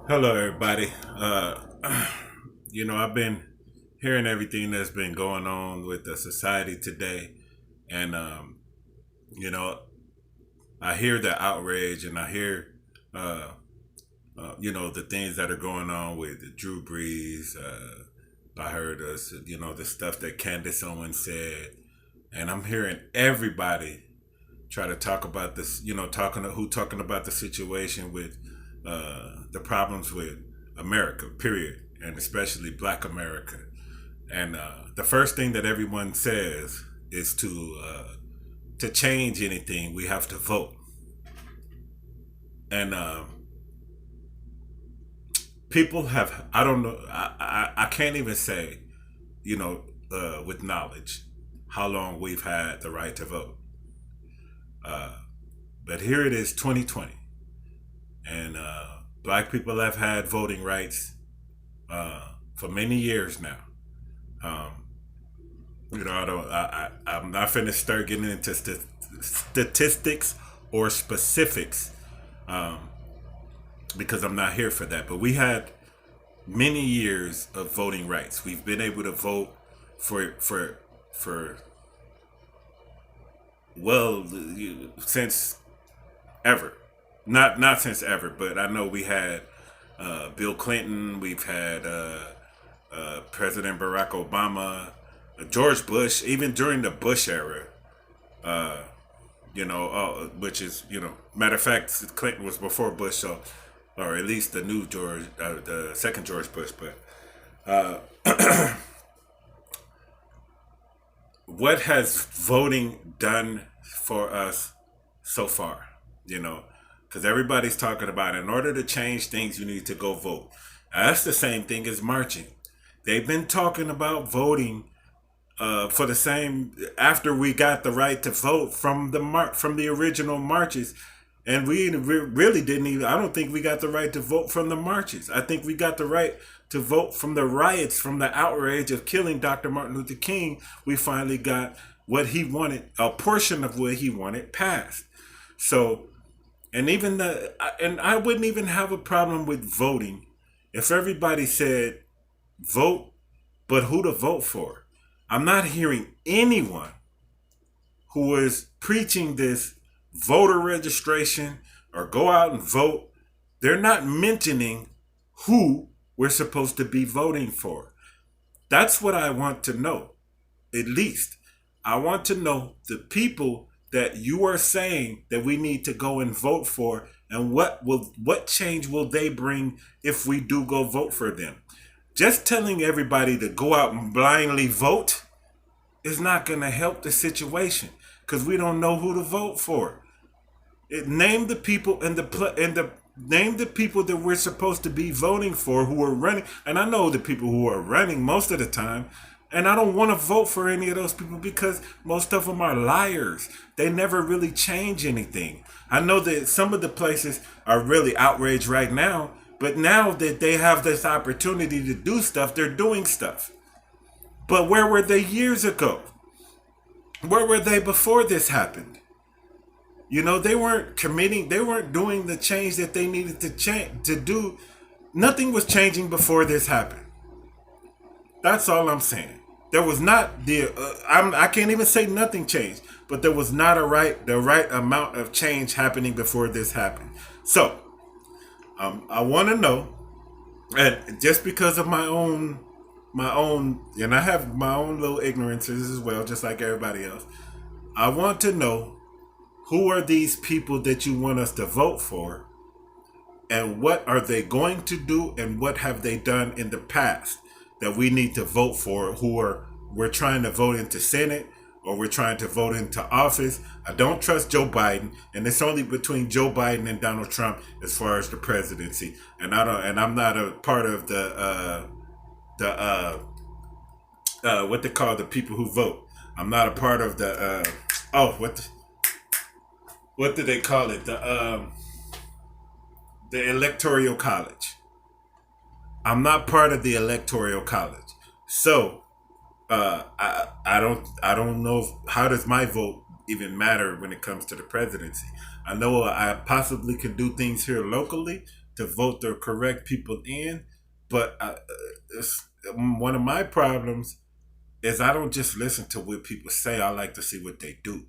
Hello, everybody. I've been hearing everything that's been going on with the society today, and you know, I hear the outrage, and I hear, uh, the things that are going on with Drew Brees. I heard us, the stuff that Candace Owens said, and I'm hearing everybody try to talk about this. Talking about the situation with the problems with America, period, and especially Black America. And the first thing that everyone says is to change anything, we have to vote. And people have, I don't know, I can't even say, with knowledge, how long we've had the right to vote. Uh, but here it is, 2020, and Black people have had voting rights for many years now. Um, I don't. I'm not finna start getting into statistics or specifics um, because I'm not here for that. But we had many years of voting rights. We've been able to vote for well since ever. Not since ever, but I know we had Bill Clinton. We've had President Barack Obama, George Bush, even during the Bush era. Uh, which is, matter of fact, Clinton was before Bush, so, or at least the new George, the second George Bush. But what has voting done for us so far? Because everybody's talking about in order to change things, you need to go vote. That's the same thing as marching. They've been talking about voting for the same after we got the right to vote from from the original marches, and we really didn't even. I don't think we got the right to vote from the marches. I think we got the right to vote from the riots, from the outrage of killing Dr. Martin Luther King. We finally got what he wanted, a portion of what he wanted passed. So, and I wouldn't even have a problem with voting if everybody said vote, but who to vote for. I'm not hearing anyone who is preaching this voter registration or go out and vote. They're not mentioning who we're supposed to be voting for. That's what I want to know. At least I want to know the people that you are saying that we need to go and vote for, and what change will they bring if we do go vote for them. Just telling everybody to go out and blindly vote is not going to help the situation because we don't know who to vote for. Name the people name the people that we're supposed to be voting for who are running. And I know the people who are running most of the time. And I don't want to vote for any of those people because most of them are liars. They never really change anything. I know that some of the places are really outraged right now, but now that they have this opportunity to do stuff, they're doing stuff. But where were they years ago? Where were they before this happened? They weren't committing, they weren't doing the change that they needed to do. Nothing was changing before this happened. That's all I'm saying. There was not I can't even say nothing changed, but there was not the right amount of change happening before this happened. So, I want to know, and just because of and I have my own little ignorances as well, just like everybody else. I want to know who are these people that you want us to vote for, and what are they going to do, and what have they done in the past that we need to vote for? We're trying to vote into Senate or we're trying to vote into office. I don't trust Joe Biden, and it's only between Joe Biden and Donald Trump as far as the presidency. And I'm not a part of the what they call the people who vote. I'm not a part of the what do they call it? The Electoral College. I'm not part of the Electoral College. So I don't know how does my vote even matter when it comes to the presidency. I know I possibly could do things here locally, to vote the correct people in. But one of my problems is I don't just listen to what people say. I like to see what they do.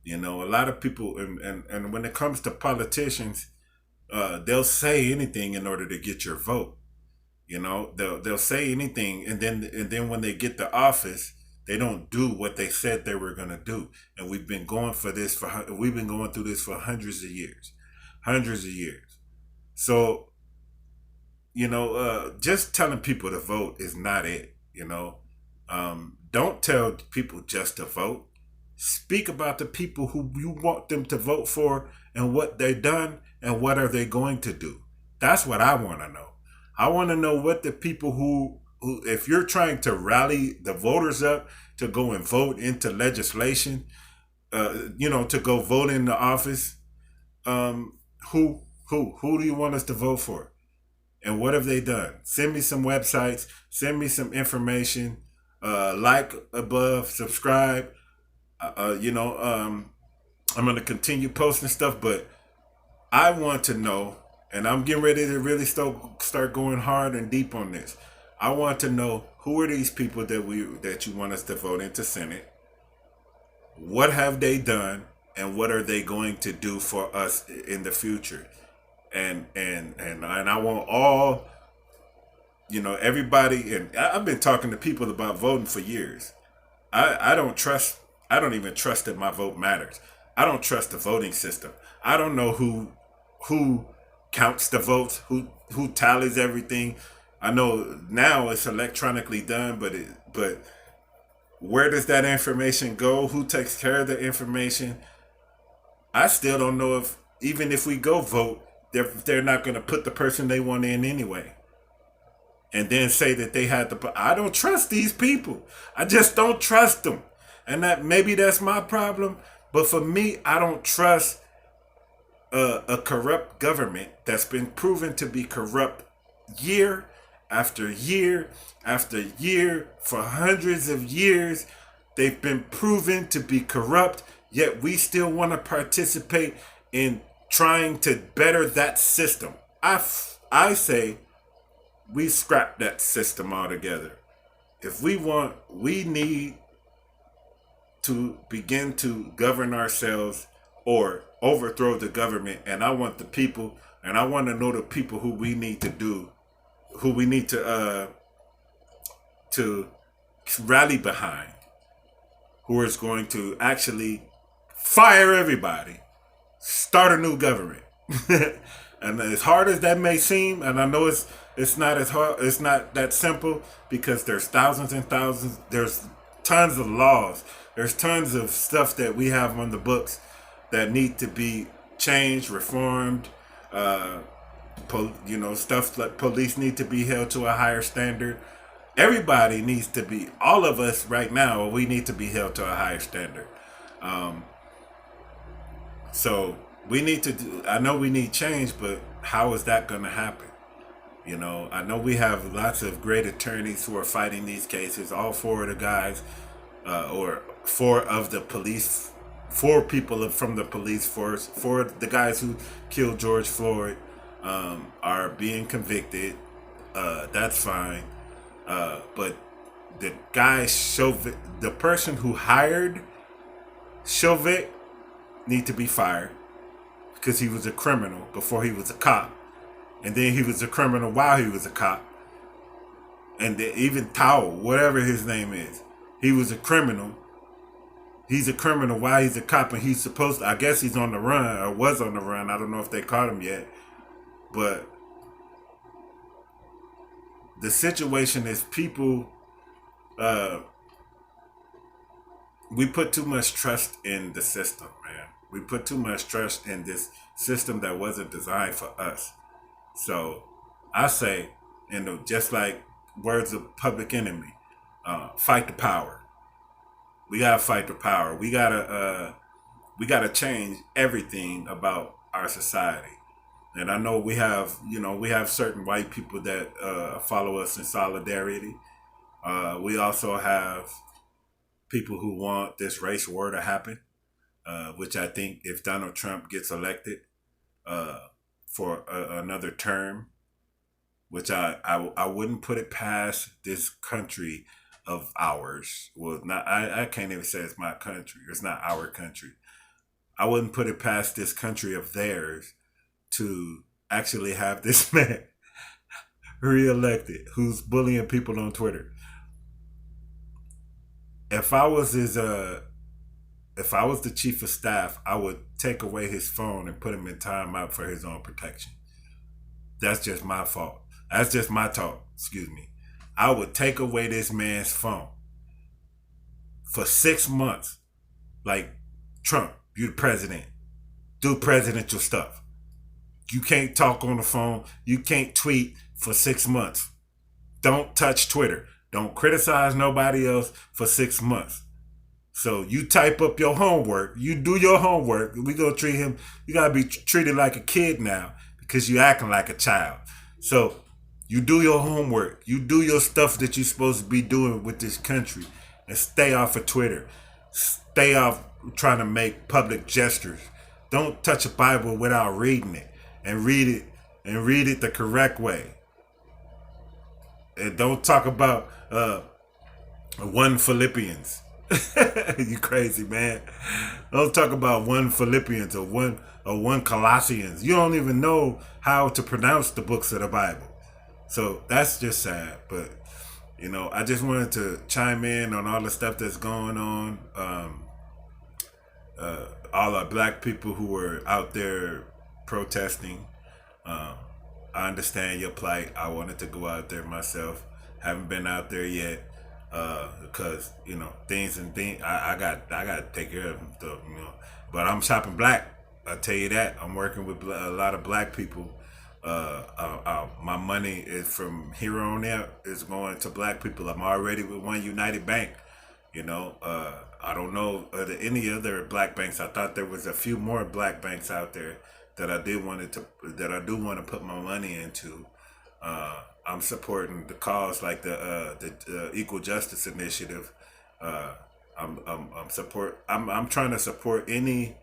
You know, a lot of people, and when it comes to politicians, they'll say anything in order to get your vote. You know, they'll say anything, and then when they get to office, they don't do what they said they were going to do. And we've been going through this for hundreds of years. So just telling people to vote is not it. Don't tell people just to vote. Speak about the people who you want them to vote for and what they've done and what are they going to do. That's what I want to know. I want to know what the people who, if you're trying to rally the voters up to go and vote into legislation, to go vote in the office, um, who do you want us to vote for? And what have they done? Send me some websites. Send me some information. Like above, subscribe. I'm going to continue posting stuff, but I want to know, and I'm getting ready to really start going hard and deep on this. I want to know, who are these people that you want us to vote into Senate? What have they done, and what are they going to do for us in the future? And I want all, everybody. And I've been talking to people about voting for years. I don't trust. I don't even trust that my vote matters. I don't trust the voting system. I don't know who counts the votes, who tallies everything. I know now it's electronically done, but where does that information go? Who takes care of the information? I still don't know if, even if we go vote, they're not going to put the person they want in anyway, and then say that they had to. I don't trust these people. I just don't trust them, and maybe that's my problem. But for me, I don't trust a corrupt government that's been proven to be corrupt year after year after year for hundreds of years. They've been proven to be corrupt, yet we still want to participate in trying to better that system. I say we scrap that system altogether. If we need to begin to govern ourselves or overthrow the government. And I want the people, and I want to know the people who we need to rally behind, who is going to actually fire everybody, start a new government. And as hard as that may seem, and I know it's not as hard, it's not that simple, because there's thousands and thousands, there's tons of laws, there's tons of stuff that we have on the books that need to be changed, reformed. Stuff like police need to be held to a higher standard. Everybody needs to be, all of us right now, we need to be held to a higher standard. So we need to do, I know we need change, but how is that going to happen? I know we have lots of great attorneys who are fighting these cases. All four of the guys, or four of the police, four people from the police force, four of the guys who killed George Floyd, are being convicted. That's fine. But the guy Chauvin, the person who hired Chauvin, need to be fired, because he was a criminal before he was a cop, and then he was a criminal while he was a cop. And even Tao, whatever his name is, he was a criminal. He's a criminal while he's a cop, and he's supposed to, I guess he's on the run, or was on the run. I don't know if they caught him yet. But the situation is, people, we put too much trust in the system, man. We put too much trust in this system that wasn't designed for us. So I say, just like words of Public Enemy, fight the power. We gotta fight the power. We gotta change everything about our society. And I know we have certain white people that follow us in solidarity. We also have people who want this race war to happen, which I think if Donald Trump gets elected, for another term, which I wouldn't put it past this country of ours. Well, not I can't even say it's my country. It's not our country. I wouldn't put it past this country of theirs to actually have this man reelected who's bullying people on Twitter. If I was his if I was the chief of staff, I would take away his phone and put him in timeout for his own protection. That's just my fault. That's just my talk. Excuse me. I would take away this man's phone for 6 months. Like, Trump, you the president. Do presidential stuff. You can't talk on the phone. You can't tweet for 6 months. Don't touch Twitter. Don't criticize nobody else for 6 months. So you type up your homework. You do your homework. We gonna treat him. You gotta be treated like a kid now because you acting like a child. So you do your homework. You do your stuff that you're supposed to be doing with this country, and stay off of Twitter. Stay off trying to make public gestures. Don't touch a Bible without reading it, and read it the correct way. And don't talk about one Philippians. You crazy, man. Don't talk about one Philippians or one Colossians. You don't even know how to pronounce the books of the Bible. So that's just sad. But I just wanted to chime in on all the stuff that's going on. All our black people who were out there protesting. I understand your plight. I wanted to go out there myself. Haven't been out there yet. Because things I got to take care of them stuff, but I'm shopping black. I tell you that. I'm working with a lot of black people. My money is from here on out is going to black people. I'm already with One United Bank. I don't know any other black banks. I thought there was a few more black banks out there that I do want to put my money into. I'm supporting the cause like the Equal Justice Initiative. I'm trying to support any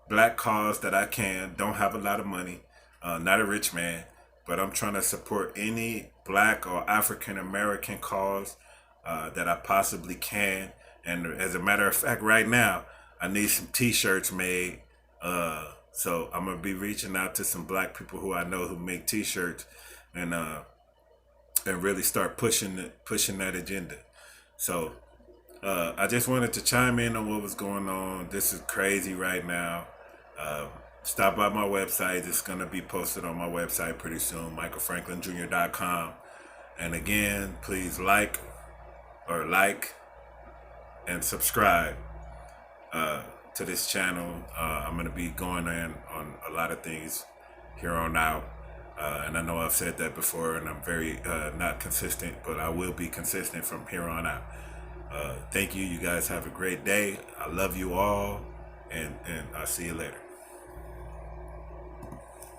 black cause that I can. Don't have a lot of money, not a rich man, but I'm trying to support any black or African American cause that I possibly can. And as a matter of fact, right now I need some T-shirts made. So I'm gonna be reaching out to some black people who I know who make T-shirts and really start pushing that agenda. So I just wanted to chime in on what was going on. This is crazy right now. Stop by my website. It's going to be posted on my website pretty soon, Jr.com. And again, please like and subscribe to this channel. I'm going to be going in on a lot of things here on out. And I know I've said that before, and I'm very not consistent, but I will be consistent from here on out. Thank you. You guys have a great day. I love you all, and I'll see you later.